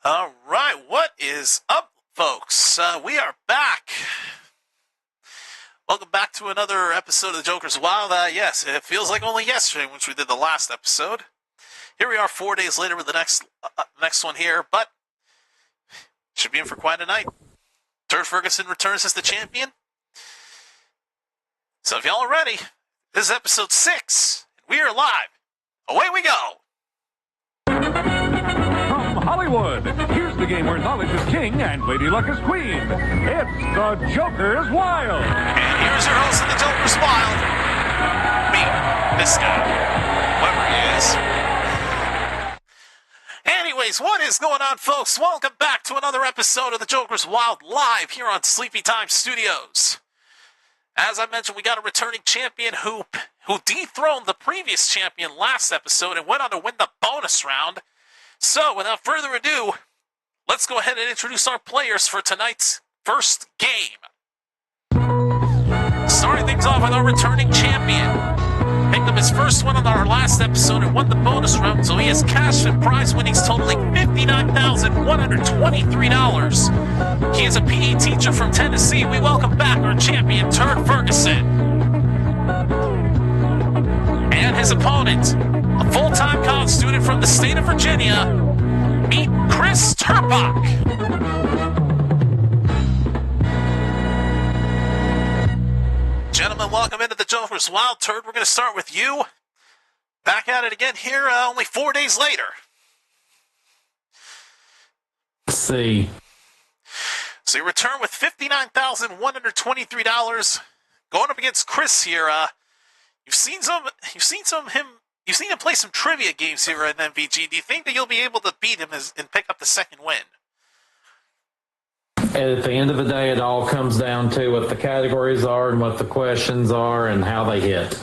All right, what is up, folks? We are back. Welcome back to another episode of the Joker's Wild. Yes, it feels like only yesterday when we did the last episode. Here we are 4 days later with the next one here, but should be in for quite a night. Turd Ferguson returns as the champion. So if y'all are ready, this is episode 6. We are live. Away we go. Hollywood. Here's the game where knowledge is king and Lady Luck is queen. It's The Joker's Wild. And here's your host of The Joker's Wild. Me, this guy, whoever he is. Anyways, what is going on, folks? Welcome back to another episode of The Joker's Wild live here on Sleepy Time Studios. As I mentioned, we got a returning champion who dethroned the previous champion last episode and went on to win the bonus round. So, without further ado, let's go ahead and introduce our players for tonight's first game. Starting things off with our returning champion. Picked up his first one on our last episode and won the bonus round, so he has cash and prize winnings totaling $59,123. He is a PE teacher from Tennessee. We welcome back our champion, Turd Ferguson. And his opponent, a full-time college student from the state of Virginia, meet Chris Turpak. Gentlemen, welcome into the Joker's Wild. Turd, we're going to start with you. Back at it again here only 4 days later. Let's see. So you return with $59,123. Going up against Chris here. You've seen him play some trivia games here at MVG. Do you think that you'll be able to beat him and pick up the second win? At the end of the day, it all comes down to what the categories are and what the questions are and how they hit.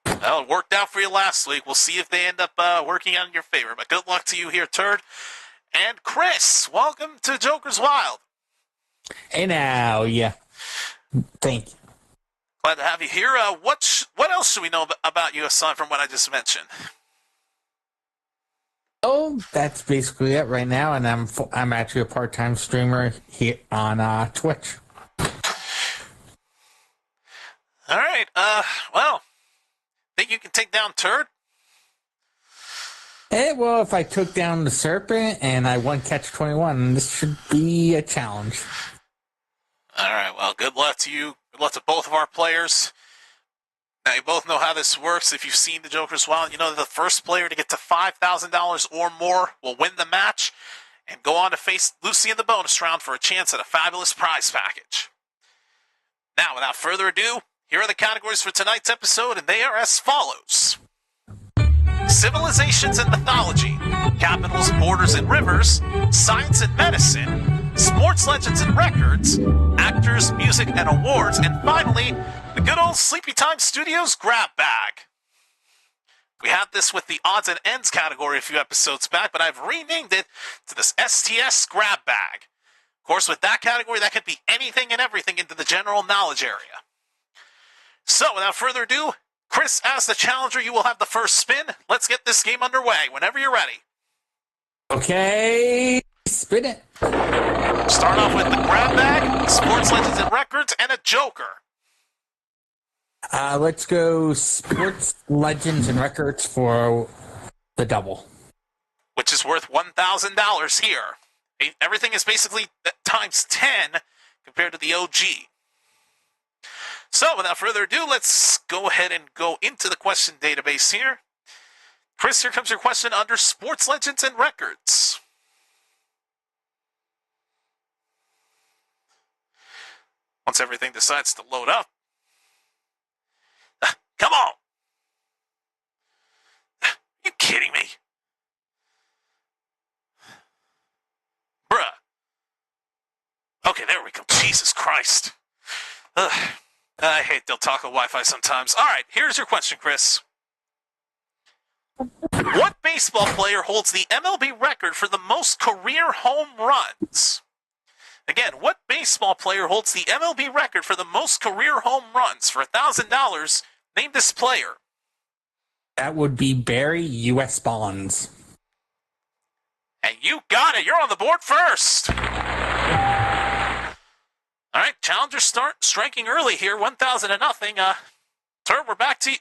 Well, it worked out for you last week. We'll see if they end up working out in your favor. But good luck to you here, Turd. And Chris, welcome to Joker's Wild. Hey now, yeah. Thank you. Glad to have you here. What else should we know about you aside from what I just mentioned? Oh, that's basically it right now, and I'm actually a part-time streamer here on Twitch. All right. Well, think you can take down Turd? Well, if I took down the Serpent and I won Catch 21, this should be a challenge. All right. Well, good luck to you. Good luck to both of our players. Now, you both know how this works. If you've seen the Joker's Wild, you know that the first player to get to $5,000 or more will win the match and go on to face Lucy in the bonus round for a chance at a fabulous prize package. Now, without further ado, here are the categories for tonight's episode, and they are as follows. Civilizations and mythology, capitals, borders, and rivers, science and medicine, sports legends and records, actors, music, and awards, and finally, the good old Sleepy Time Studios grab bag. We had this with the odds and ends category a few episodes back, but I've renamed it to this STS grab bag. Of course, with that category, that could be anything and everything into the general knowledge area. So, without further ado, Chris, as the challenger, you will have the first spin. Let's get this game underway whenever you're ready. Okay, spin it. Start off with the grab bag, sports legends and records, and a joker. Let's go sports legends and records for the double. Which is worth $1,000 here. Everything is basically times 10 compared to the OG. So, without further ado, let's go ahead and go into the question database here. Chris, here comes your question under sports legends and records. Once everything decides to load up. Come on! Are you kidding me? Bruh. Okay, there we go. Jesus Christ. I hate Del Taco Wi-Fi sometimes. All right, here's your question, Chris. What baseball player holds the MLB record for the most career home runs? Again, what baseball player holds the MLB record for the most career home runs? For $1,000, name this player. That would be Barry U.S. Bonds. And you got it. You're on the board first. All right, Challenger start striking early here, 1,000 to nothing. Turd, we're back to you.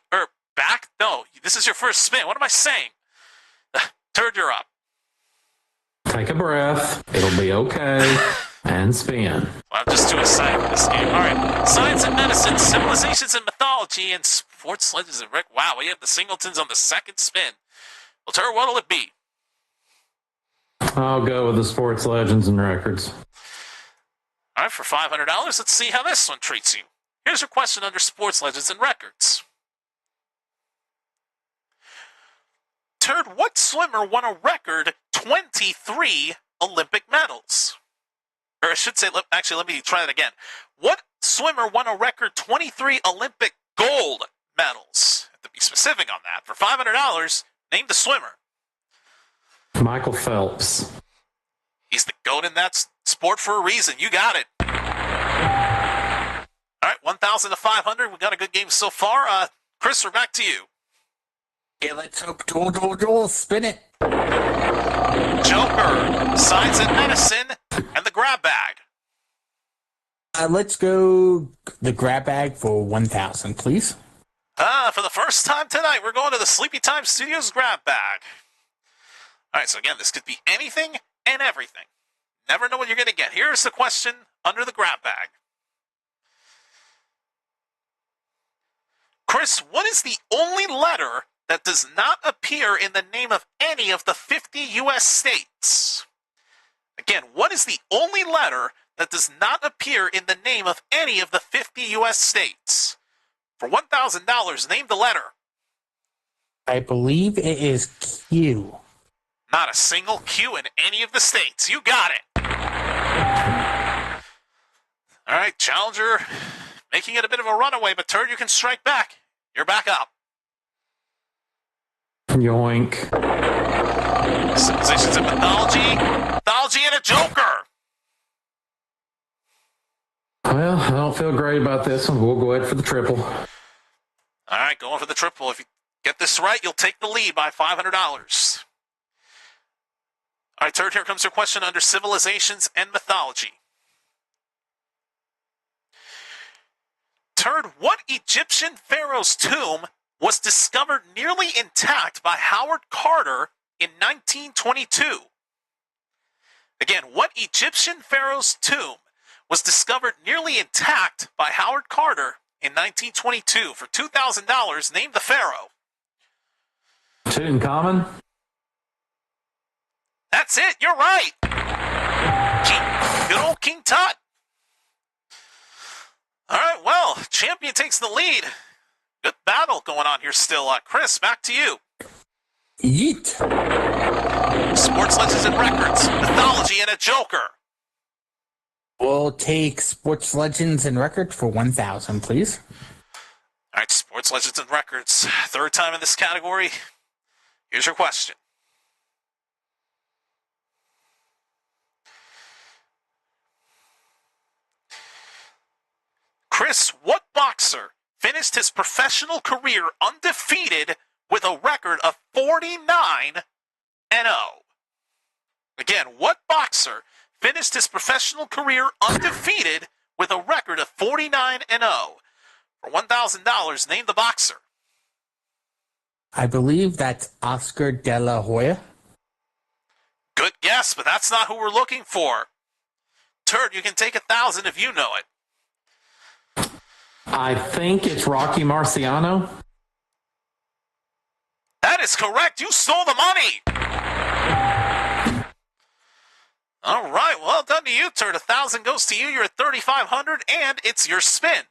Back? No, this is your first spin. What am I saying? Turd, you're up. Take a breath. It'll be okay. And spin. Well, I'm just too excited for this game. All right. Science and medicine, civilizations and mythology, and sports legends and rec. Wow, we have the singletons on the second spin. Well, Turd, what'll it be? I'll go with the sports legends and records. All right, for $500, let's see how this one treats you. Here's your question under sports legends and records. Turd, what swimmer won a record 23 Olympic medals? Or I should say, actually, let me try that again. What swimmer won a record 23 Olympic gold medals? To be specific on that, for $500, name the swimmer. Michael Phelps. He's the GOAT in that sport for a reason. You got it. All right, 1,000 to 500. We got a good game so far. Chris, we're back to you. Yeah, let's hope Joel, spin it. Joker, science and medicine, and the grab bag. Let's go the grab bag for 1,000, please. For the first time tonight, we're going to the Sleepy Time Studios grab bag. All right, so again, this could be anything and everything. Never know what you're going to get. Here's the question under the grab bag. Chris, what is the only letter that does not appear in the name of any of the 50 U.S. states? Again, what is the only letter that does not appear in the name of any of the 50 U.S. states? For $1,000, name the letter. I believe it is Q. Not a single Q in any of the states. You got it. All right, Challenger making it a bit of a runaway, but Turd, you can strike back. You're back up. Yoink. Civilizations and mythology and a Joker. Well, I don't feel great about this one. We'll go ahead for the triple. All right, going for the triple. If you get this right, you'll take the lead by $500. All right, Turd, here comes your question under civilizations and mythology. Turd, what Egyptian pharaoh's tomb was discovered nearly intact by Howard Carter in 1922? Again, what Egyptian pharaoh's tomb was discovered nearly intact by Howard Carter in 1922? For $2,000, name the pharaoh. Tutankhamun? That's it. You're right. Good old King Tut. All right, well, champion takes the lead. Good battle going on here still. Chris, back to you. Yeet. Sports legends and records, mythology, and a Joker. We'll take sports legends and records for 1,000, please. All right, sports legends and records. Third time in this category. Here's your question. Chris, what boxer finished his professional career undefeated with a record of 49-0? Again, what boxer finished his professional career undefeated with a record of 49-0? For $1,000, name the boxer. I believe that's Oscar De La Hoya. Good guess, but that's not who we're looking for. Turd, you can take 1,000 if you know it. I think it's Rocky Marciano. That is correct. You stole the money. All right. Well done to you, Turd. 1,000 goes to you. You're at 3,500, and it's your spin.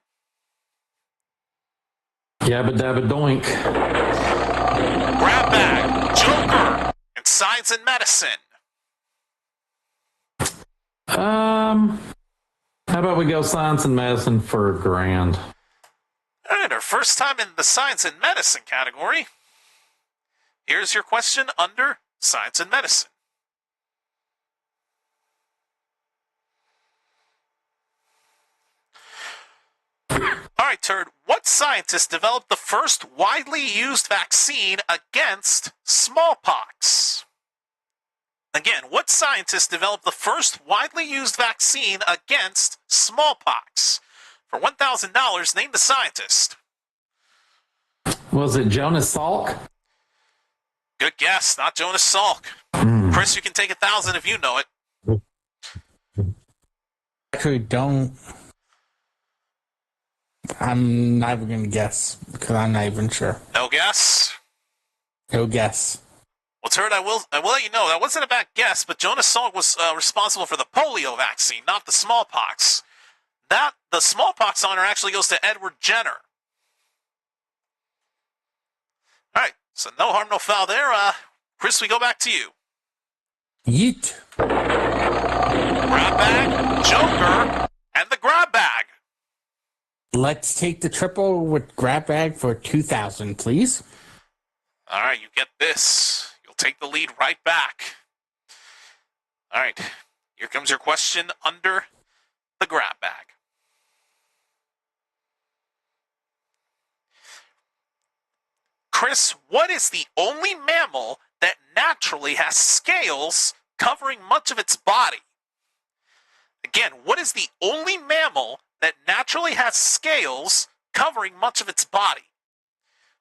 Yabba dabba doink. Grab bag, Joker, and science and medicine. How about we go science and medicine for $1,000? All right, our first time in the science and medicine category. Here's your question under science and medicine. All right, Turd, what scientist developed the first widely used vaccine against smallpox? Again, what scientist developed the first widely used vaccine against smallpox? For $1,000, name the scientist. Was it Jonas Salk? Good guess, not Jonas Salk. Chris, you can take 1,000 if you know it. Actually, don't. I'm not even going to guess because I'm not even sure. No guess? No guess. Well, Turd, I will let you know that wasn't a bad guess, but Jonas Salk was responsible for the polio vaccine, not the smallpox. The smallpox honor actually goes to Edward Jenner. All right, so no harm, no foul there. Chris, we go back to you. Yeet. Grab bag, Joker, and the grab bag. Let's take the triple with grab bag for 2,000, please. All right, you get this. You'll take the lead right back. All right, here comes your question under the grab bag. Chris, what is the only mammal that naturally has scales covering much of its body? Again, what is the only mammal that naturally has scales covering much of its body?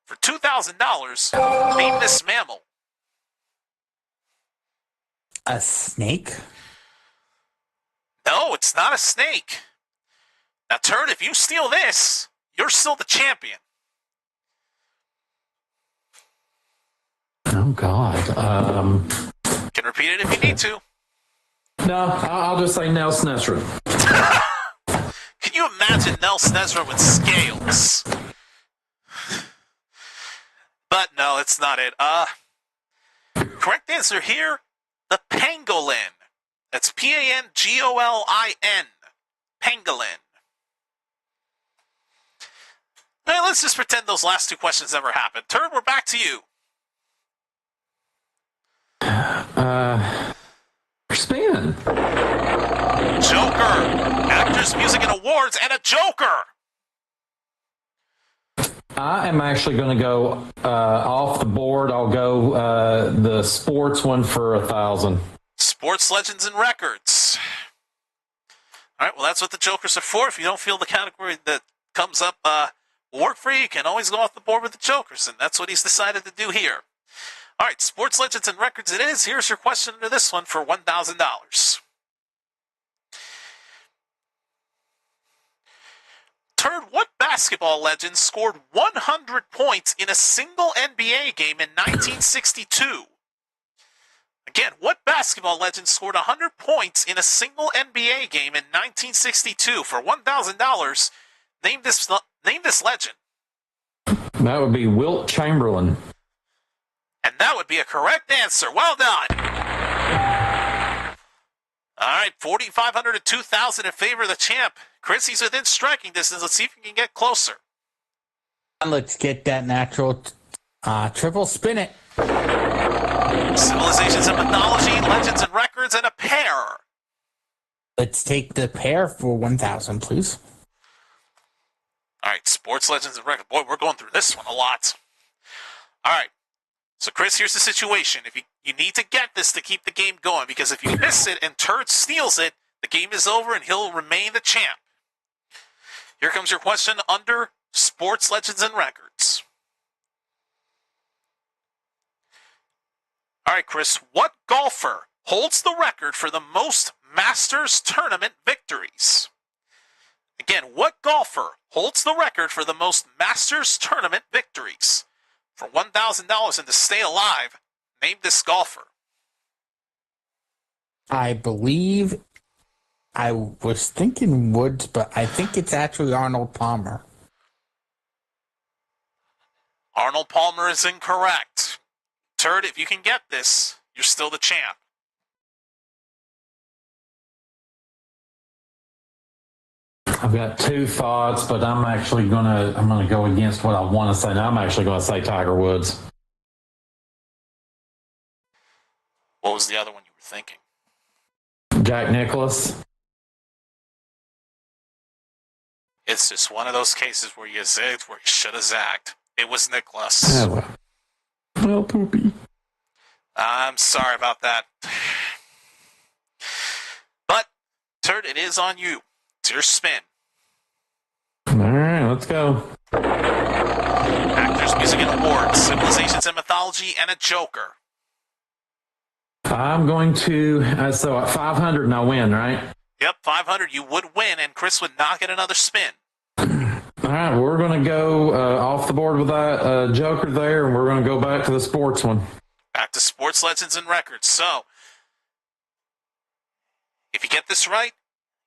For $2,000, name this mammal. A snake? No, it's not a snake. Now, Turd, if you steal this, you're still the champion. Oh, God. Can repeat it if you need to. No, I'll just say Nell Snesra. Can you imagine Nell Snesra with scales? But no, it's not it. Correct answer here, the pangolin. That's Pangolin. Pangolin. All right, let's just pretend those last two questions never happened. Turd, we're back to you. Spin. Joker. Actors, music, and awards, and a Joker. I am actually going to go off the board. I'll go the sports one for 1,000. Sports legends and records. All right, well, that's what the Jokers are for. If you don't feel the category that comes up will work for you, you can always go off the board with the Jokers, and that's what he's decided to do here. All right, sports legends and records it is. Here's your question under this one for $1,000. Turd, what basketball legend scored 100 points in a single NBA game in 1962? Again, what basketball legend scored 100 points in a single NBA game in 1962? For $1,000, name this legend. That would be Wilt Chamberlain. And that would be a correct answer. Well done. All right, 4,500 to 2,000 in favor of the champ. Chris, he's within striking distance. Let's see if he can get closer. Let's get that natural triple spin it. Civilizations and mythology, legends and records, and a pair. Let's take the pair for 1,000, please. All right, sports legends and records. Boy, we're going through this one a lot. All right. So, Chris, here's the situation. If you need to get this to keep the game going, because if you miss it and Turd steals it, the game is over and he'll remain the champ. Here comes your question under sports legends and records. All right, Chris, what golfer holds the record for the most Masters tournament victories? Again, what golfer holds the record for the most Masters tournament victories? For $1,000 and to stay alive, name this golfer. I believe I was thinking Woods, but I think it's actually Arnold Palmer. Arnold Palmer is incorrect. Turd, if you can get this, you're still the champ. I've got two thoughts, but I'm gonna go against what I want to say. Now I'm actually going to say Tiger Woods. What was the other one you were thinking? Jack Nicklaus. It's just one of those cases where you zigged where you should have zagged. It was Nicklaus. Oh, well, poopy. I'm sorry about that. Turd, it is on you. It's your spin. All right, let's go. Actors, music, and awards, civilizations and mythology, and a Joker. I'm going to, so at 500 and I win, right? Yep, 500, you would win, and Chris would not get another spin. All right, we're going to go off the board with that Joker there, and we're going to go back to the sports one. Back to sports legends and records. So, if you get this right,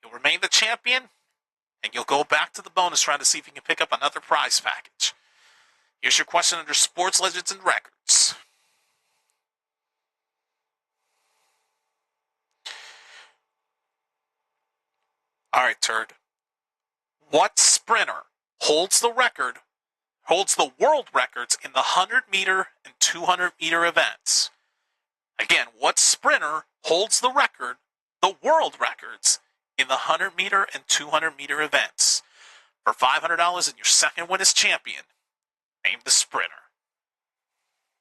you'll remain the champion, and you'll go back to the bonus round to see if you can pick up another prize package. Here's your question under sports legends and records. All right, Turd. What sprinter holds the world records in the 100-meter and 200-meter events? Again, what sprinter holds the world records in the 100-meter and 200-meter events? For $500 and your second win as champion, name the sprinter.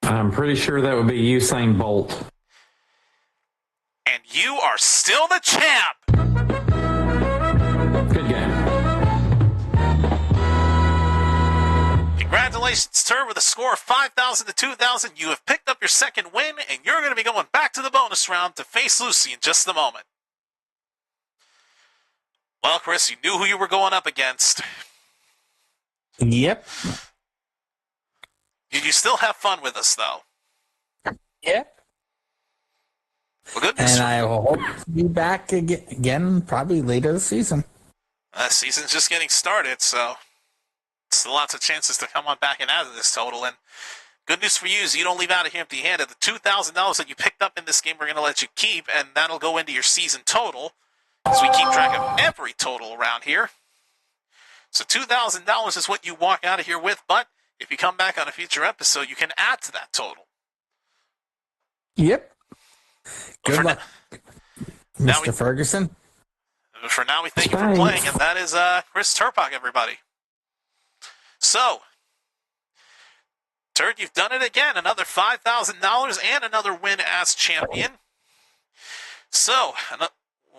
I'm pretty sure that would be Usain Bolt. And you are still the champ! Good game. Congratulations, Turd, with a score of 5,000 to 2,000. You have picked up your second win, and you're going to be going back to the bonus round to face Lucy in just a moment. Well, Chris, you knew who you were going up against. Yep. You still have fun with us, though. Yep. Well, good news. And I hope to be back again probably later this season. Season's just getting started, so still lots of chances to come on back and out of this total. And good news for you is you don't leave out of here empty-handed. The $2,000 that you picked up in this game, we're going to let you keep, and that'll go into your season total, as we keep track of every total around here. So $2,000 is what you walk out of here with, but if you come back on a future episode, you can add to that total. Yep. But Good luck, Mr. Ferguson. For now, we thank you for playing, and that is Chris Turpak, everybody. So, Turd, you've done it again. Another $5,000 and another win as champion. So, when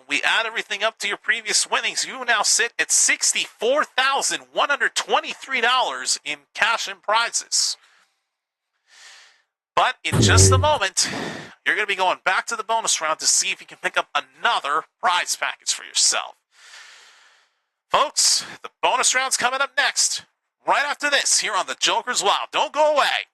we add everything up to your previous winnings, you now sit at $64,123 in cash and prizes. But in just a moment, you're going to be going back to the bonus round to see if you can pick up another prize package for yourself. Folks, the bonus round's coming up next, right after this, here on the Joker's Wild. Don't go away.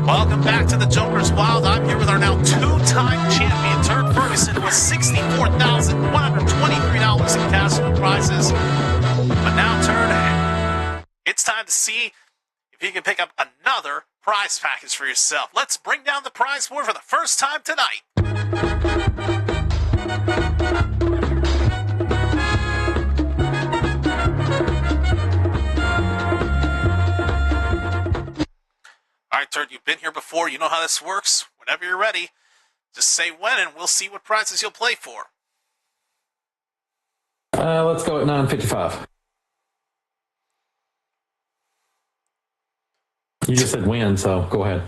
Welcome back to the Joker's Wild. I'm here with our now two-time champion, Turd Ferguson, with $64,123 in cash prizes. But now, Turd, it's time to see if you can pick up another prize package for yourself. Let's bring down the prize board for the first time tonight. All right, Turd, you've been here before. You know how this works. Whenever you're ready, just say when, and we'll see what prizes you'll play for. Let's go at 9:55. You just said when, so go ahead.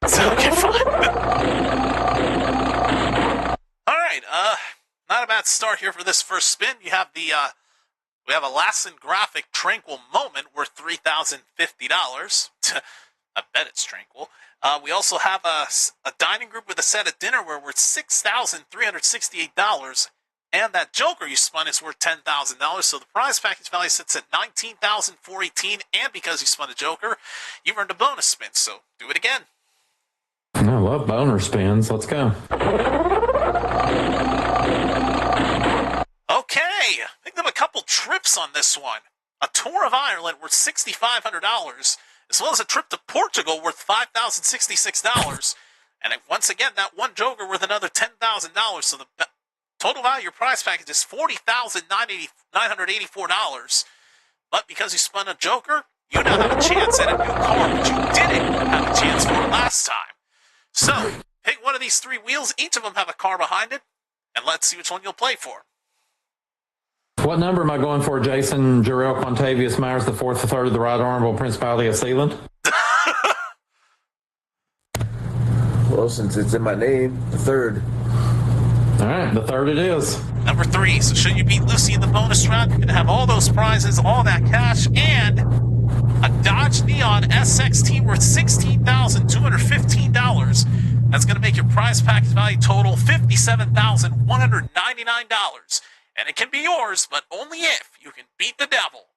Okay, fine. All right, not a bad start here for this first spin. You have we have a Lassen Graphic Tranquil Moment worth $3,050. I bet it's tranquil. We also have a dining group with a set of dinnerware worth $6,368. And that Joker you spun is worth $10,000. So the prize package value sits at $19,418. And because you spun a Joker, you've earned a bonus spin. So do it again. I love bonus spins. Let's go. Okay. Picked up a couple trips on this one. A tour of Ireland worth $6,500. As well as a trip to Portugal worth $5,066. And once again, that one Joker worth another $10,000. So the total value of your prize package is $40,984. But because you spun a Joker, you now have a chance at a new car, which you didn't have a chance for last time. So, pick one of these three wheels. Each of them have a car behind it. And let's see which one you'll play for. What number am I going for, Jason Jarrell Quantavius Myers, the fourth, the third of the Right Honorable Principality of Sealand? Well, since it's in my name, the third. All right, the third it is. Number 3. So should you beat Lucy in the bonus round, you're going to have all those prizes, all that cash, and a Dodge Neon SXT worth $16,215. That's going to make your prize package value total $57,199. And it can be yours, but only if you can beat the devil.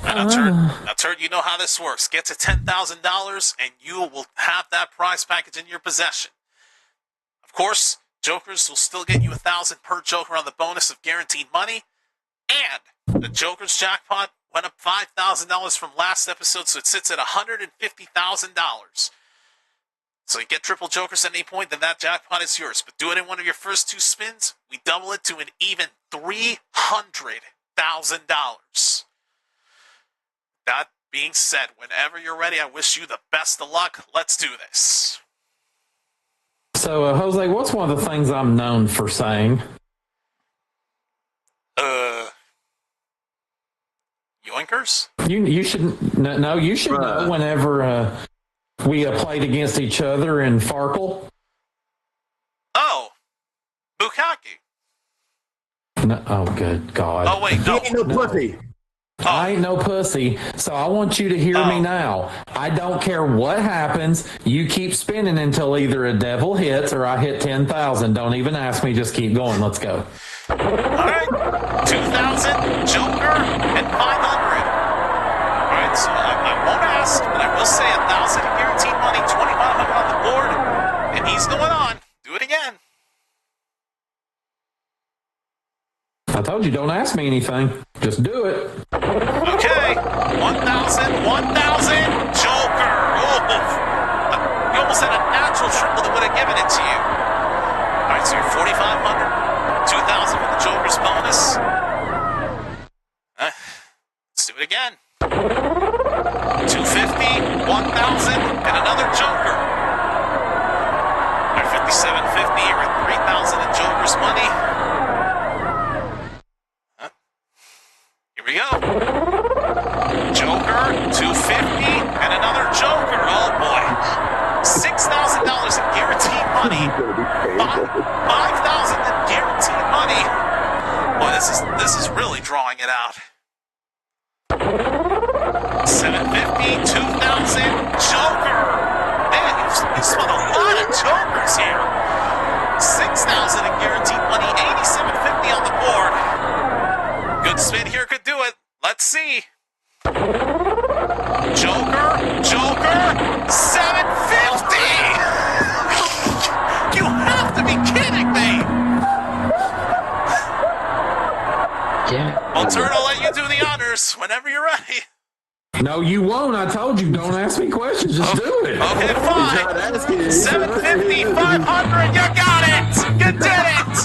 Now, Turd, you know how this works. Get to $10,000, and you will have that prize package in your possession. Of course, Jokers will still get you $1,000 per Joker on the bonus of guaranteed money, and the Joker's jackpot went up $5,000 from last episode, so it sits at $150,000. So you get triple Jokers at any point, then that jackpot is yours. But do it in one of your first two spins, we double it to an even $300,000. That being said, whenever you're ready, I wish you the best of luck. Let's do this. So, Jose, what's one of the things I'm known for saying? Yoinkers? You should no. You should know whenever we played against each other in Farkle. Oh, Bukkake. No, oh, good God! Oh wait, no. He ain't no pussy. I ain't no pussy, so I want you to hear me now. I don't care what happens. You keep spinning until either a devil hits or I hit 10,000. Don't even ask me. Just keep going. Let's go. All right, 2,000, Joker, and 500. All right, so I won't ask, but I will say 1,000 in guaranteed money, 2,500 on the board, and he's going on. Do it again. I told you, don't ask me anything. Just do it. Okay, 1,000, Joker. Oh, you almost had a natural triple that would have given it to you. All right, so you're 4,500, 2,000 for the Joker's bonus. Let's do it again. 250, 1,000, and another Joker. All right, 5,750. You're at 3,000 in Joker's money. Here we go. Joker, 250, and another Joker. Oh boy. $6,000 in guaranteed money. 5,000 in guaranteed money. Boy, this is really drawing it out. 750, 2,000, Joker. Man, you spent a lot of Jokers here. 6,000 in guaranteed money, 8,750 on the board. Good spin here could do it. Let's see. Joker, 750! You have to be kidding me! Well, Turd, I'll let you do the honors whenever you're ready. No, you won't. I told you, don't ask me questions. Just do it. Okay, fine. 750, 500, you got it! You did it!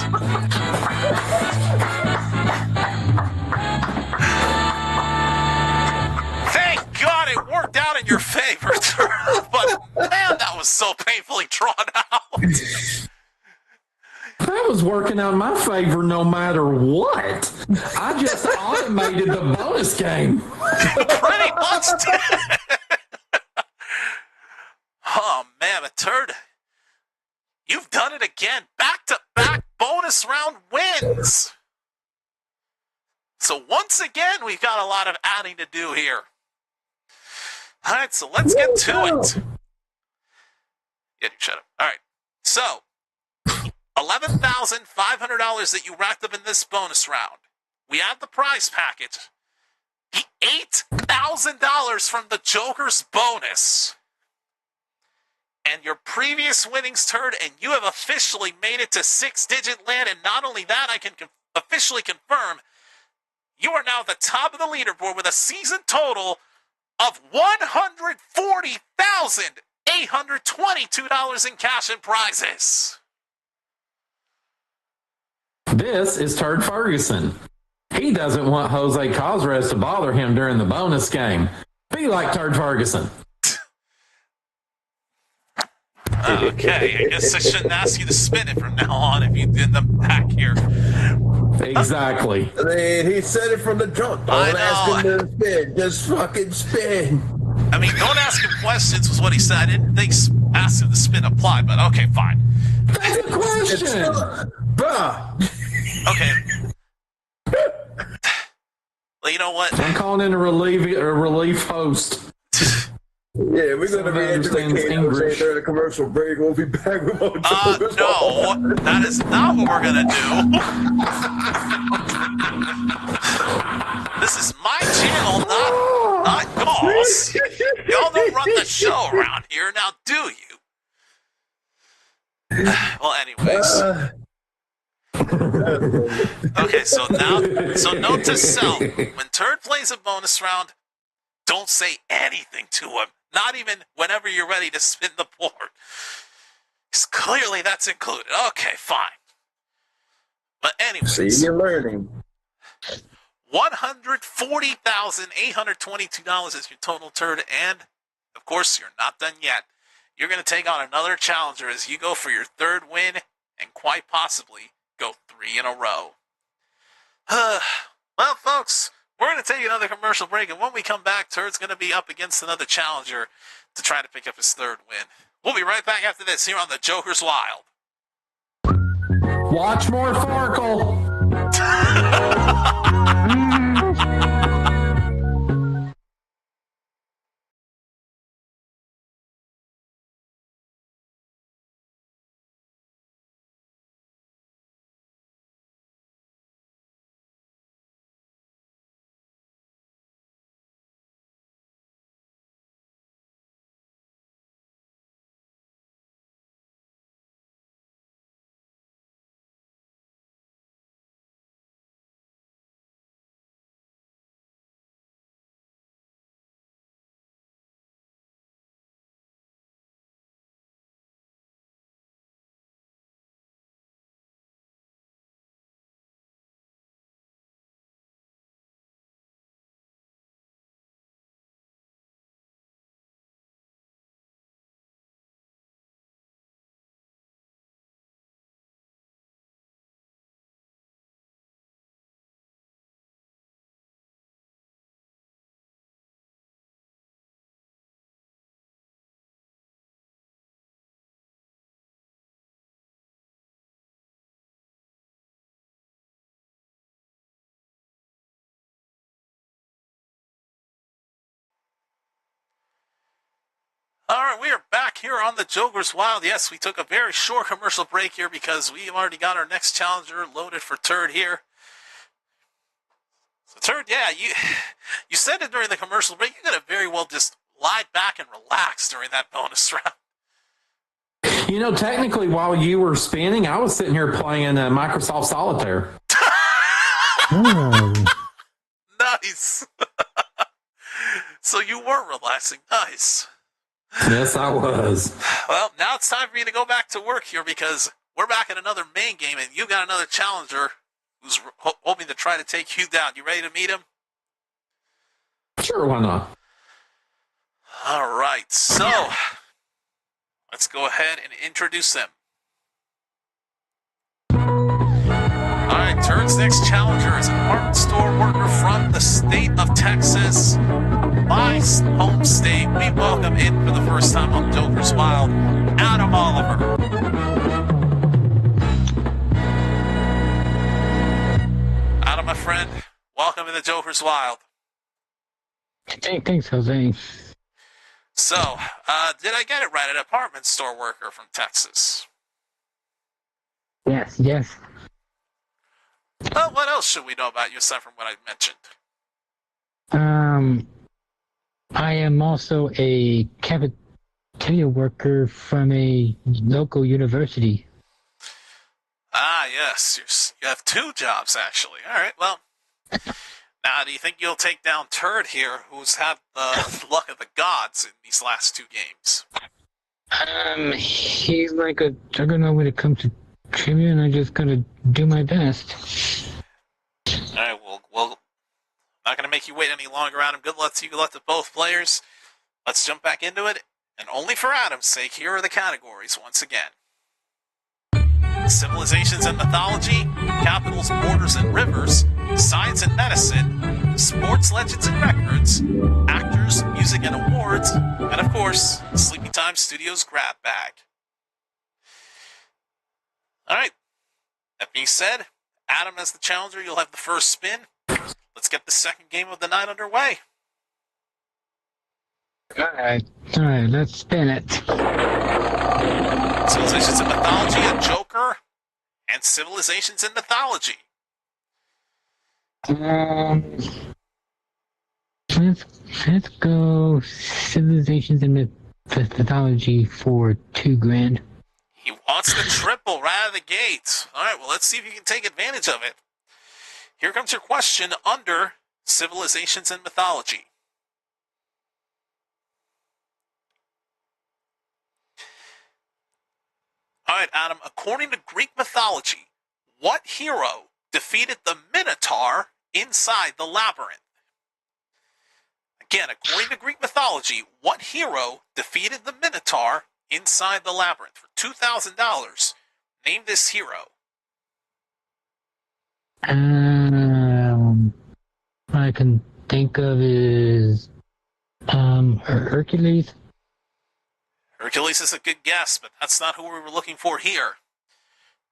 Thank God it worked out in your favor, Turd. But, man, that was so painfully drawn out. That was working out in my favor no matter what. I just automated the bonus game. Pretty much did. Oh, man, but Turd, you've done it again. Back-to-back bonus round wins. So once again, we've got a lot of adding to do here. All right, so let's get to it. Yeah, shut up. All right, so $11,500 that you racked up in this bonus round. We add the prize package. The $8,000 from the Joker's bonus. And your previous winnings, Turd, and you have officially made it to 6-digit land. And not only that, I can officially confirm you are now at the top of the leaderboard with a season total of $140,822 in cash and prizes. This is Turd Ferguson. He doesn't want Jose Cosres to bother him during the bonus game. Be like Turd Ferguson. Okay, I guess I shouldn't ask you to spin it from now on if you did them back here. Exactly. I mean, he said it from the jump. Don't ask him to spin. Just fucking spin. I mean, don't ask him questions was what he said. I didn't think ask him to spin apply, but okay, fine. That's a question. Bruh. Okay. Well, you know what? I'm calling in a relief host. Yeah, we're going to be educating Jose during the commercial break. We'll be back with more Jokers. No, that is not what we're going to do. This is my channel, not yours. Y'all don't run the show around here, now do you? Well, anyways. Okay, so note to self, when Turd plays a bonus round, don't say anything to him. Not even whenever you're ready to spin the board. Because clearly that's included. Okay, fine. But anyways. See, you're learning. $140,822 is your total, Turd. And, of course, you're not done yet. You're going to take on another challenger as you go for your third win and quite possibly go 3 in a row. Well, folks, we're going to take another commercial break, and when we come back, Turd's going to be up against another challenger to try to pick up his third win. We'll be right back after this here on the Joker's Wild. Watch more Farkle. All right, we are back here on the Joker's Wild. Yes, we took a very short commercial break here because we've already got our next challenger loaded for Turd here. So, Turd, yeah, you said it during the commercial break. You could have very well just lied back and relaxed during that bonus round. You know, technically, while you were spinning, I was sitting here playing Microsoft Solitaire. Nice. So you were relaxing. Nice. Yes, I was. Well, now it's time for you to go back to work here because we're back in another main game, and you got another challenger who's hoping to try to take you down. You ready to meet him? Sure, why not? All right, so let's go ahead and introduce them. All right, Turd's next challenger is an apartment store worker from the state of Texas, my home state. We welcome in for the first time on Joker's Wild, Adam Oliver. Adam, my friend, welcome to the Joker's Wild. Thanks, Jose. So, did I get it right? An apartment store worker from Texas. Yes. Well, what else should we know about you aside from what I mentioned? I am also a cafeteria worker from a local university. Ah, yes. You have two jobs, actually. All right, well, now do you think you'll take down Turd here, who's had the luck of the gods in these last two games? He's like a juggernaut when it comes to trivia, and I just gotta do my best. All right, well, I'm not going to make you wait any longer, Adam. Good luck to you. Good luck to both players. Let's jump back into it. And only for Adam's sake, here are the categories once again. Civilizations and mythology, capitals, borders, and rivers, science and medicine, sports legends and records, actors, music, and awards, and of course, Sleepy Time Studios grab bag. All right. That being said, Adam as the challenger, you'll have the first spin. Let's get the second game of the night underway. All right, let's spin it. Civilizations and mythology, a Joker, and civilizations and mythology. Let's go civilizations and mythology for $2,000. He wants the triple right out of the gate. All right, well, let's see if you can take advantage of it. Here comes your question under civilizations and mythology. All right, Adam, according to Greek mythology, what hero defeated the Minotaur inside the labyrinth? Again, according to Greek mythology, what hero defeated the Minotaur inside the labyrinth? For $2,000, name this hero. I can think of is Hercules. Hercules is a good guess, but that's not who we were looking for here.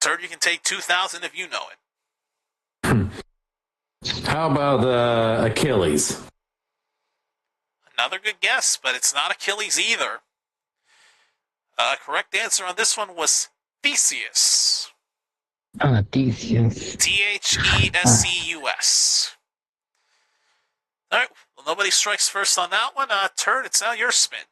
Turd, you can take $2,000 if you know it. How about Achilles? Another good guess, but it's not Achilles either. Correct answer on this one was Theseus. Theseus. Theseus. All right, well, nobody strikes first on that one. Turd, it's now your spin.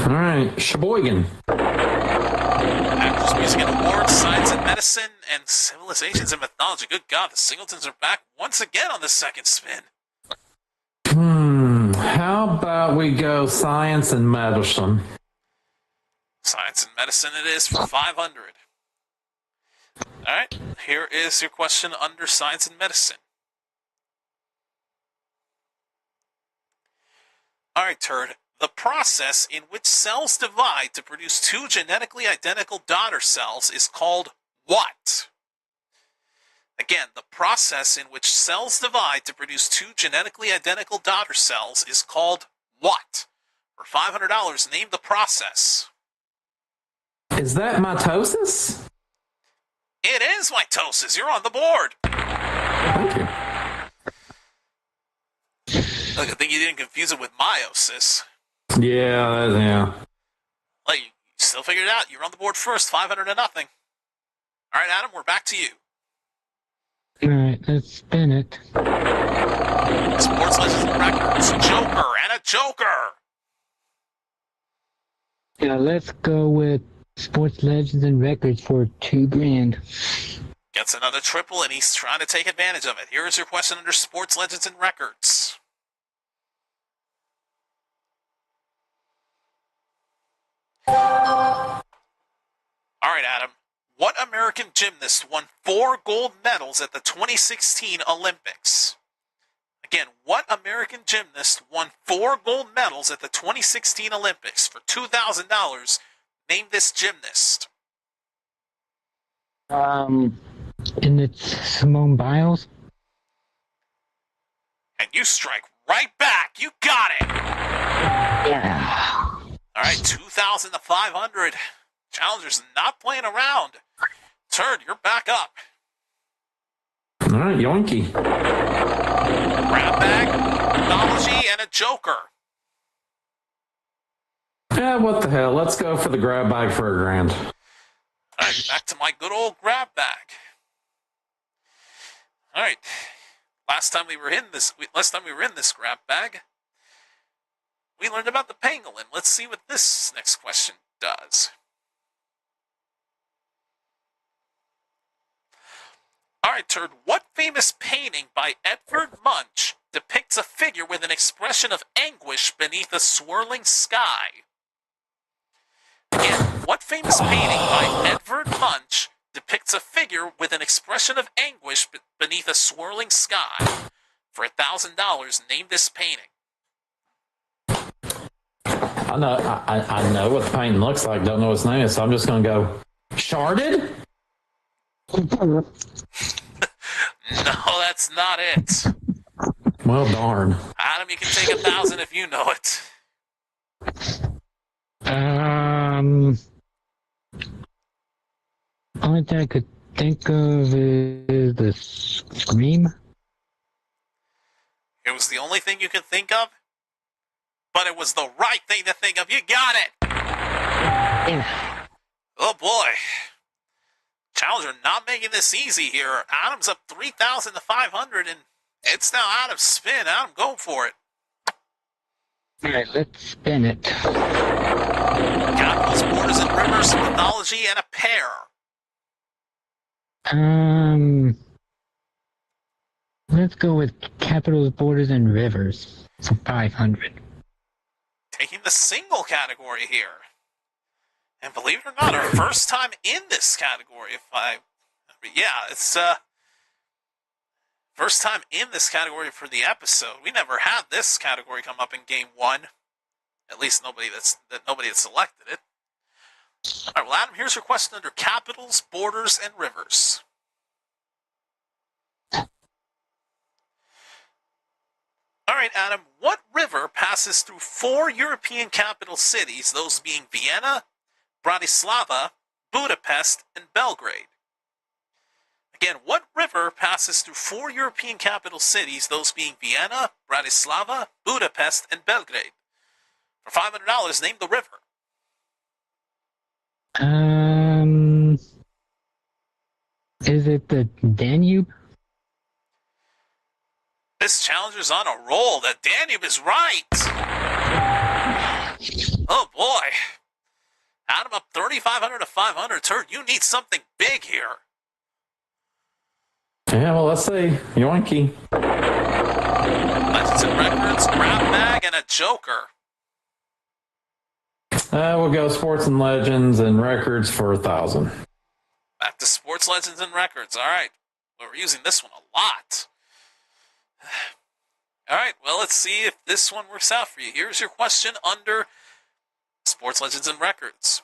All right, Sheboygan. Actors, music, and awards, science and medicine, and civilizations and mythology. Good God, the Singletons are back once again on the second spin. How about we go science and medicine? Science and medicine it is for $500. All right, here is your question under science and medicine. All right, Turd. The process in which cells divide to produce two genetically identical daughter cells is called what? Again, the process in which cells divide to produce two genetically identical daughter cells is called what? For $500, name the process. Is that mitosis? It is mitosis. You're on the board. Thank you. Look, I think you didn't confuse it with meiosis. Yeah. Well, you still figured it out. You're on the board first, $500 to nothing. All right, Adam, we're back to you. Alright, let's spin it. Sports Legends and Records, Joker, and a Joker. Yeah, let's go with Sports Legends and Records for $2,000. Gets another triple, and he's trying to take advantage of it. Here is your question under Sports Legends and Records. All right, Adam. What American gymnast won 4 gold medals at the 2016 Olympics? Again, what American gymnast won 4 gold medals at the 2016 Olympics? For $2,000, name this gymnast. And it's Simone Biles. And you strike right back. You got it. Yeah. All right, 2,000 to 500. Challengers not playing around. Turd, you're back up. All right, yoinky. Grab bag, mythology, and a Joker. Yeah, what the hell? Let's go for the grab bag for $1,000. All right, back to my good old grab bag. All right, last time we were in this grab bag, we learned about the pangolin. Let's see what this next question does. All right, Turd, what famous painting by Edvard Munch depicts a figure with an expression of anguish beneath a swirling sky? Again, what famous painting by Edvard Munch depicts a figure with an expression of anguish beneath a swirling sky? For $1,000, name this painting. I know what the painting looks like. Don't know what its name is, so I'm just going to go sharded. No, that's not it. Well, darn. Adam, you can take $1,000 if you know it. Only thing I could think of is the Scream. It was the only thing you could think of, but it was the right thing to think of. You got it. Yeah. Oh boy. Challenger not making this easy here. Adam's up 3,000 to 500, and it's now Adam's spin. Adam, go for it. All right, let's spin it. Capitals, borders, and rivers, mythology, and a pair. Let's go with capitals, borders, and rivers for 500. Taking the single category here. And believe it or not, our first time in this category, it's first time in this category for the episode. We never had this category come up in game 1. At least nobody had selected it. All right, well, Adam, here's your question under capitals, borders, and rivers. All right, Adam, what river passes through 4 European capital cities, those being Vienna, Bratislava, Budapest, and Belgrade? Again, what river passes through 4 European capital cities, those being Vienna, Bratislava, Budapest, and Belgrade? For $500, name the river. Is it the Danube? This challenger's on a roll. The Danube is right. Oh boy. Adam up 3,500 to 500. Turd, you need something big here. Yeah, well, let's see. Yoinky. Legends and Records, grab bag, and a Joker. We'll go sports and legends and records for 1,000. Back to Sports Legends and Records. All right. Well, we're using this one a lot. All right. Well, let's see if this one works out for you. Here's your question under Sports Legends and Records.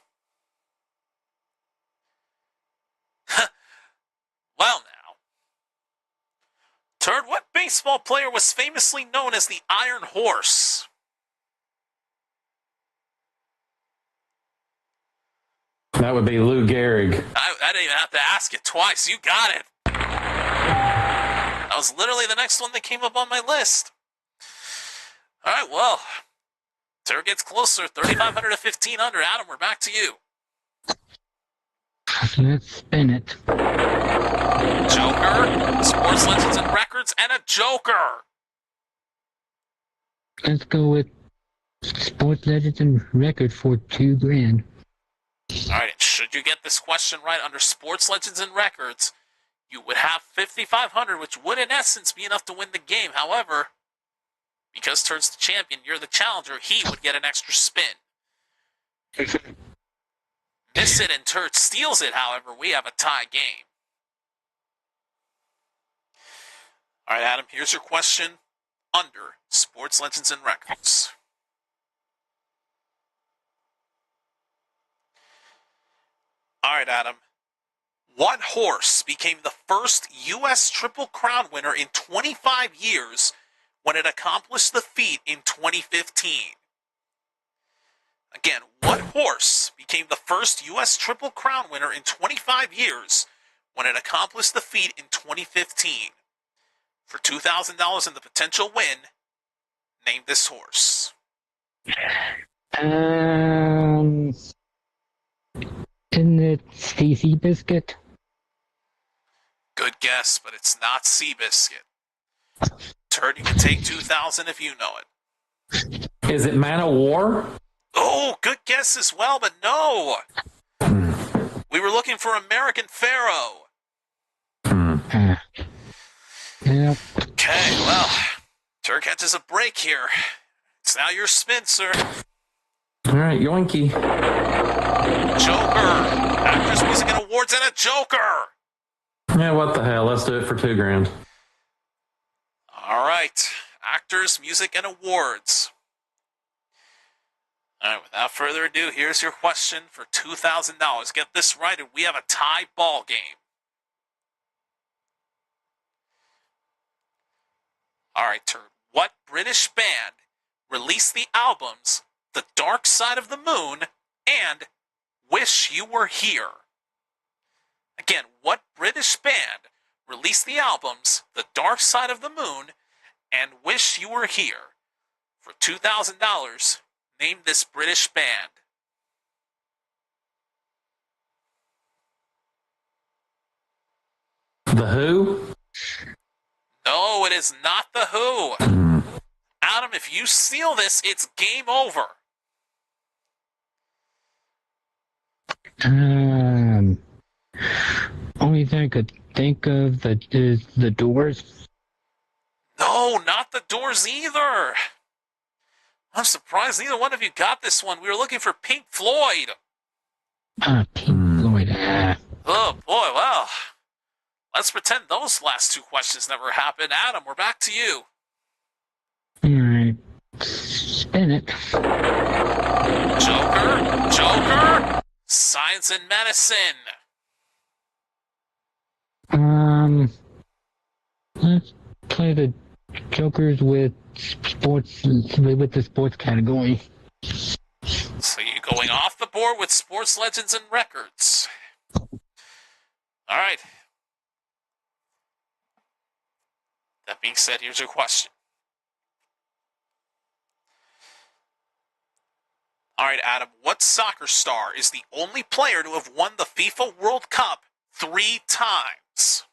Well, now. Turd, what baseball player was famously known as the Iron Horse? That would be Lou Gehrig. I didn't even have to ask it twice. You got it. That was literally the next one that came up on my list. All right, well, Turd gets closer, 3,500 to 1,500. Adam, we're back to you. Let's spin it. Joker Joker, Sports Legends and Records, and a Joker. Let's go with Sports Legends and Record for $2,000. All right, and should you get this question right under Sports Legends and Records, you would have 5,500, which would in essence be enough to win the game. However, because Turd's the champion, you're the challenger, he would get an extra spin. Miss it and Turd steals it, however, we have a tie game. All right, Adam, here's your question under Sports Legends and Records. All right, Adam. What horse became the first U.S. Triple Crown winner in 25 years when it accomplished the feat in 2015? Again, what horse became the first U.S. Triple Crown winner in 25 years when it accomplished the feat in 2015? For $2,000 and the potential win, name this horse. Isn't it CC Biscuit? Good guess, but it's not Seabiscuit. Turd, you can take $2,000 if you know it. Is it Man of War? Oh, good guess as well, but no. We were looking for American Pharaoh. Yep. Okay, well, Turd catches a break here. It's now your spin, sir. All right, yoinky. Joker. Actors, Music, and Awards, and a Joker. Yeah, what the hell? Let's do it for $2,000. All right. Actors, Music, and Awards. All right, without further ado, here's your question for $2,000. Get this right, and we have a tie ball game. All right, Turd. What British band released the albums The Dark Side of the Moon and Wish You Were Here? Again, what British band released the albums The Dark Side of the Moon and Wish You Were Here? For $2,000, name this British band. The Who? No, it is not The Who. Adam, if you steal this, it's game over. Only thing I could think of is the Doors. No, not the Doors either. I'm surprised neither one of you got this one. We were looking for Pink Floyd. Pink Floyd. Oh, boy, well. Let's pretend those last two questions never happened. Adam, we're back to you. Alright. Spin it. Joker. Science and medicine. Let's play the Jokers with the sports category. So you're going off the board with Sports Legends and Records. All right. That being said, here's your question. All right, Adam, what soccer star is the only player to have won the FIFA World Cup 3 times?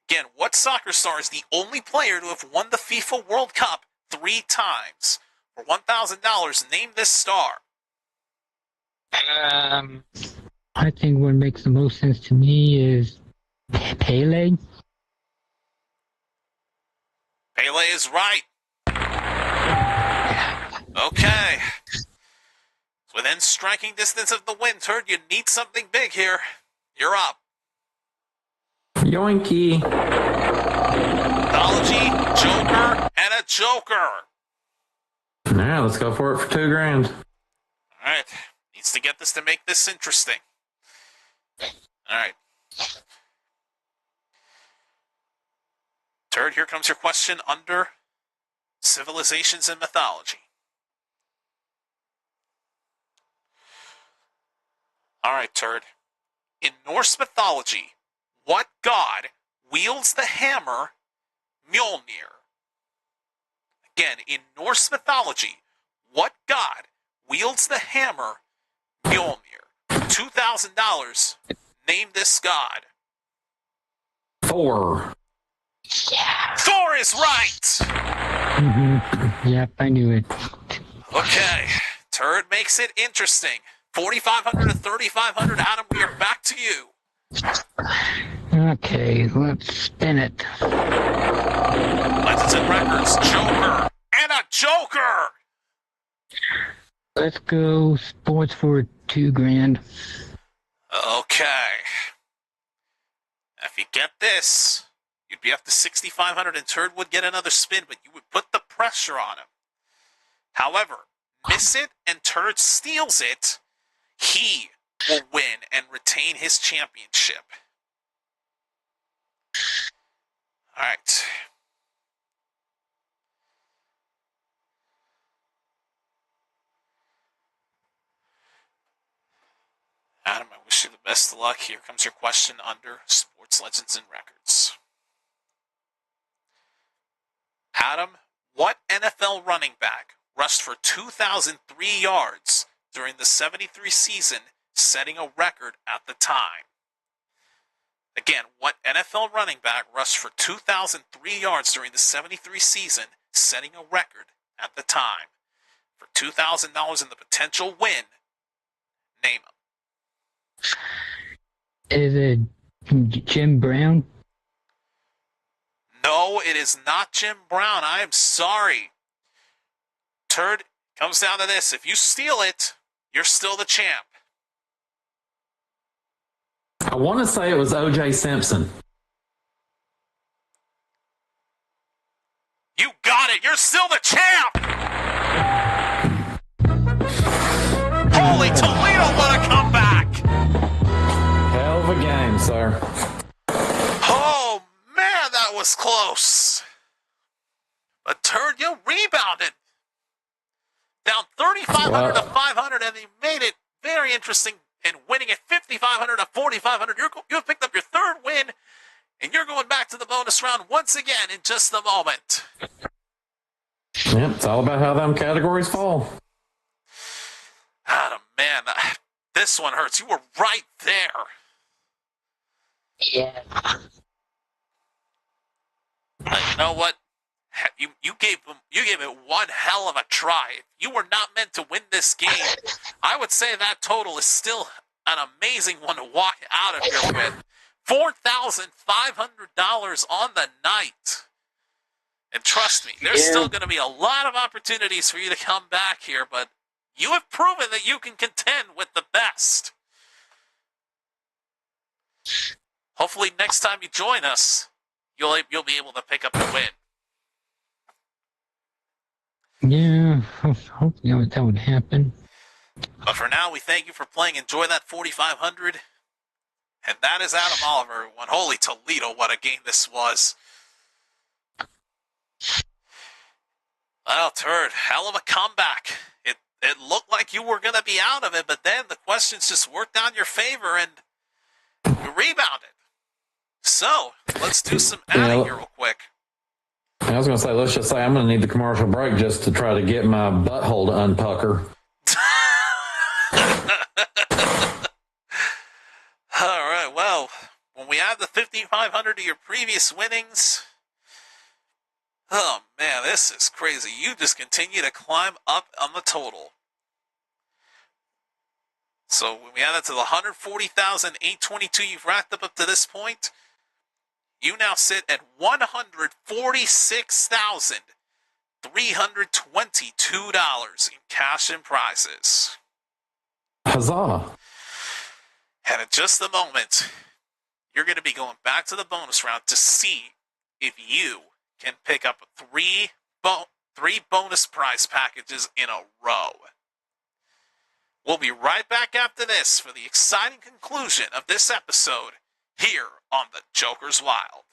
Again, what soccer star is the only player to have won the FIFA World Cup 3 times? For $1,000, name this star. I think what makes the most sense to me is Pele. Pele is right. Okay. Within striking distance of the wind, Turd, you need something big here. You're up. Yoinky. Mythology, Joker, and a Joker. Now let's go for it for $2,000. All right. Needs to get this to make this interesting. All right. Turd, here comes your question under Civilizations and Mythology. All right, Turd. In Norse mythology, what god wields the hammer Mjolnir? Again, in Norse mythology, what god wields the hammer Mjolnir? $2,000. Name this god. Thor. Thor is right. Yep, I knew it. Okay. Turd makes it interesting. 4,500 to 3,500. Adam, we are back to you. Okay, let's spin it. Legends and Records, Joker, and a Joker. Let's go sports for $2,000. Okay. If you get this, you'd be up to 6,500 and Turd would get another spin, but you would put the pressure on him. However, miss it and Turd steals it, he will win and retain his championship. All right. Adam, I wish you the best of luck. Here comes your question under Sports Legends and Records. Adam, what NFL running back rushed for 2,003 yards during the 73 season, setting a record at the time? Again, what NFL running back rushed for 2,003 yards during the 73 season, setting a record at the time? For $2,000 in the potential win, name him. Is it Jim Brown? No, it is not Jim Brown. I am sorry. Turd, comes down to this. If you steal it, you're still the champ. I want to say it was O.J. Simpson. You got it. You're still the champ. Holy Toledo, what a comeback. Hell of a game, sir. Oh, man, that was close. But Turd, you rebounded. Down 3,500 to 500, and he made it very interesting and winning at 5,500 to 4,500. You have picked up your third win, and you're going back to the bonus round once again in just a moment. Yep, it's all about how them categories fall. Adam, man, this one hurts. You were right there. Yeah. You know what? You gave it one hell of a try. If you were not meant to win this game, I would say that total is still an amazing one to walk out of here with. $4,500 on the night. And trust me, there's still going to be a lot of opportunities for you to come back here, but you have proven that you can contend with the best. Hopefully next time you join us, you'll be able to pick up the win. Yeah, hopefully that would happen. But for now, we thank you for playing. Enjoy that 4,500. And that is Adam Oliver, everyone. Holy Toledo, what a game this was. Well, Turd, hell of a comeback. It looked like you were going to be out of it, but then the questions just worked out in your favor, and you rebounded. So, let's do some adding here real quick. I was going to say, let's just say I'm going to need the commercial break just to try to get my butthole to unpucker. All right, well, when we add the 5,500 to your previous winnings, oh man, this is crazy. You just continue to climb up on the total. So when we add that to the 140,822 you've racked up to this point, you now sit at $146,322 in cash and prizes. Huzzah. And in just a moment, you're going to be going back to the bonus round to see if you can pick up three bonus prize packages in a row. We'll be right back after this for the exciting conclusion of this episode here on The Joker's Wild.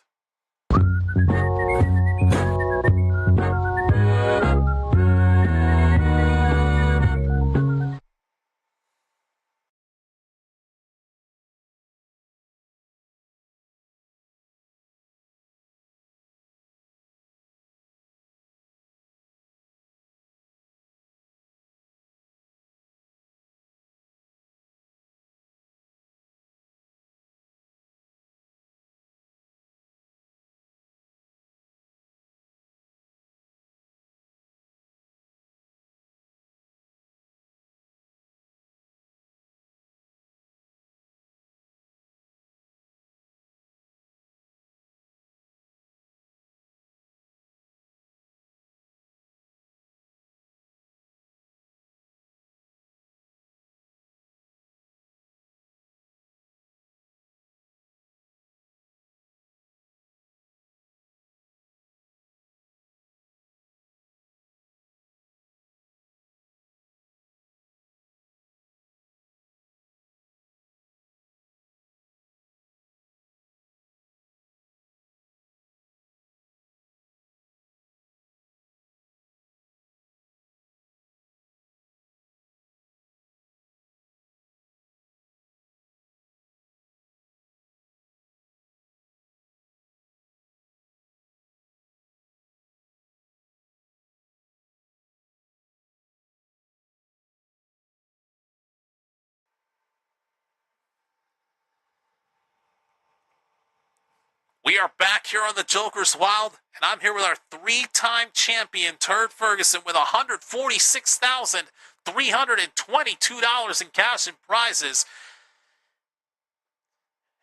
We are back here on the Joker's Wild, and I'm here with our three-time champion, Turd Ferguson, with $146,322 in cash and prizes.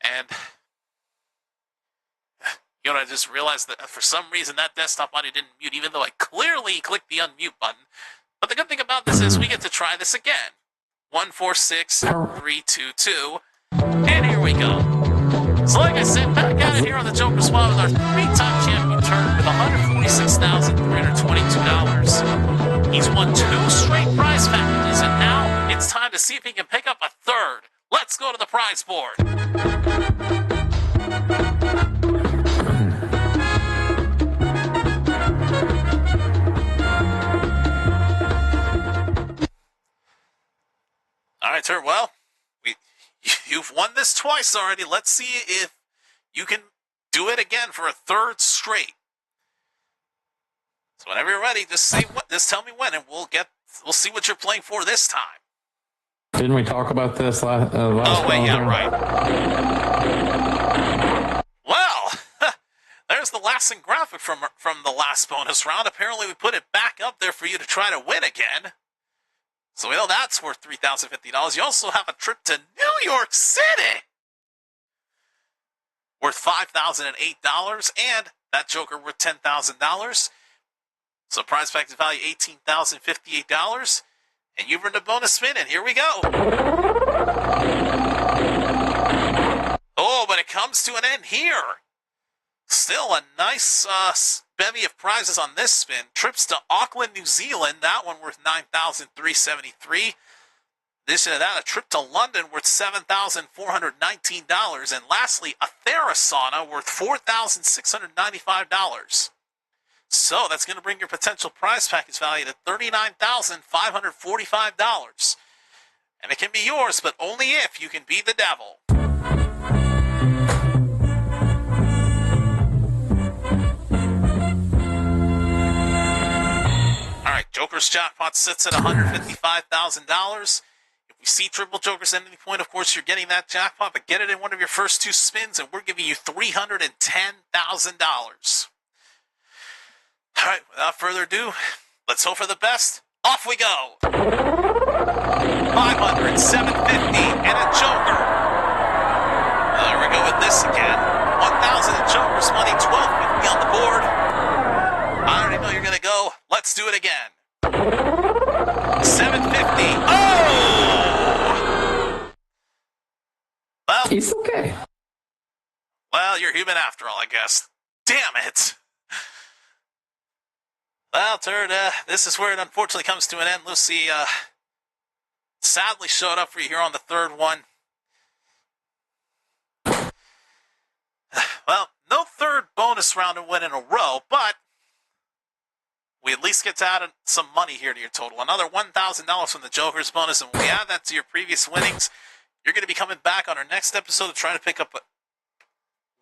And, you know, I just realized that for some reason that desktop audio didn't mute, even though I clearly clicked the unmute button. But the good thing about this is we get to try this again. 146-322. And here we go. So like I said, back at it here on the Joker's Wild with our three-time champion Turd with $146,322. He's won 2 straight prize packages, and now it's time to see if he can pick up a third. Let's go to the prize board. All right, Turd, well, you've won this twice already. Let's see if you can do it again for a third straight. So whenever you're ready, just tell me when, and we'll see what you're playing for this time. Didn't we talk about this last Oh, wait, yeah, right. Well, there's the lasting graphic from the last bonus round. Apparently, we put it back up there for you to try to win again. So we know that's worth $3,050. You also have a trip to New York City worth $5,008, and that Joker worth $10,000. So prize package value $18,058, and you've earned a bonus spin, and here we go. Oh, but it comes to an end here. Still a nice bevy of prizes on this spin. Trips to Auckland, New Zealand, that one worth $9,373. Addition to that, a trip to London worth $7,419. And lastly, a Therasana worth $4,695. So that's going to bring your potential prize package value to $39,545. And it can be yours, but only if you can beat the devil. All right, Joker's jackpot sits at $155,000. If we see triple Jokers at any point, of course, you're getting that jackpot, but get it in one of your first 2 spins, and we're giving you $310,000. All right, without further ado, let's hope for the best. Off we go. 500, 750, and a Joker. There we go with this again. 1,000 in Joker's money, 1,250 on the board. I already know you're going to go. Let's do it again. 750. Oh! Well, It's okay. Well, you're human after all, I guess. Damn it. Well, Turd, this is where it unfortunately comes to an end. Lucy sadly showed up for you here on the third one. Well, no third bonus round and win in a row, but we at least get to add some money here to your total. Another $1,000 from the Joker's bonus, and when we add that to your previous winnings, you're going to be coming back on our next episode to try to pick up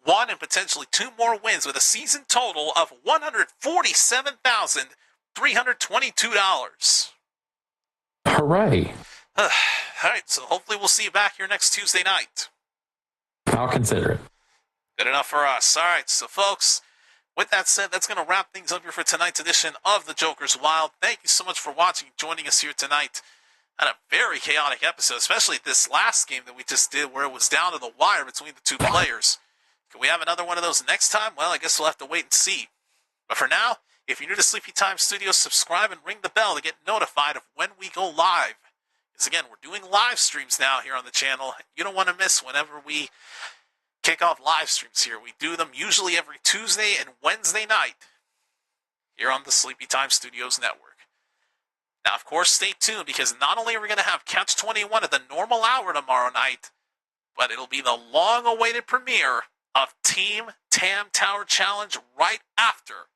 1 and potentially 2 more wins with a season total of $147,322. Hooray. All right, so hopefully we'll see you back here next Tuesday night. I'll consider it. Good enough for us. All right, so folks, with that said, that's going to wrap things up here for tonight's edition of the Joker's Wild. Thank you so much for watching, joining us here tonight. Had a very chaotic episode, especially this last game that we just did where it was down to the wire between the 2 players. Can we have another one of those next time? Well, I guess we'll have to wait and see. But for now, if you're new to Sleepy Time Studios, subscribe and ring the bell to get notified of when we go live. Because again, we're doing live streams now here on the channel. You don't want to miss whenever we kick off live streams here. We do them usually every Tuesday and Wednesday night here on the Sleepy Time Studios network. Now, of course, stay tuned because not only are we going to have Catch 21 at the normal hour tomorrow night, but it'll be the long-awaited premiere of Team Tam Tower Challenge right after.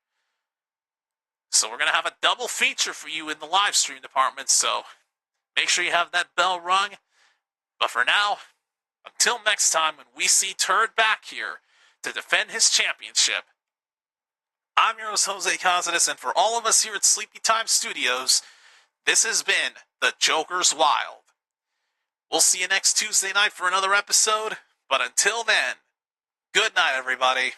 So we're going to have a double feature for you in the live stream department, so make sure you have that bell rung. But for now, until next time when we see Turd back here to defend his championship, I'm your host, Jose Casitas, and for all of us here at Sleepy Time Studios, this has been the Joker's Wild. We'll see you next Tuesday night for another episode, but until then, good night, everybody.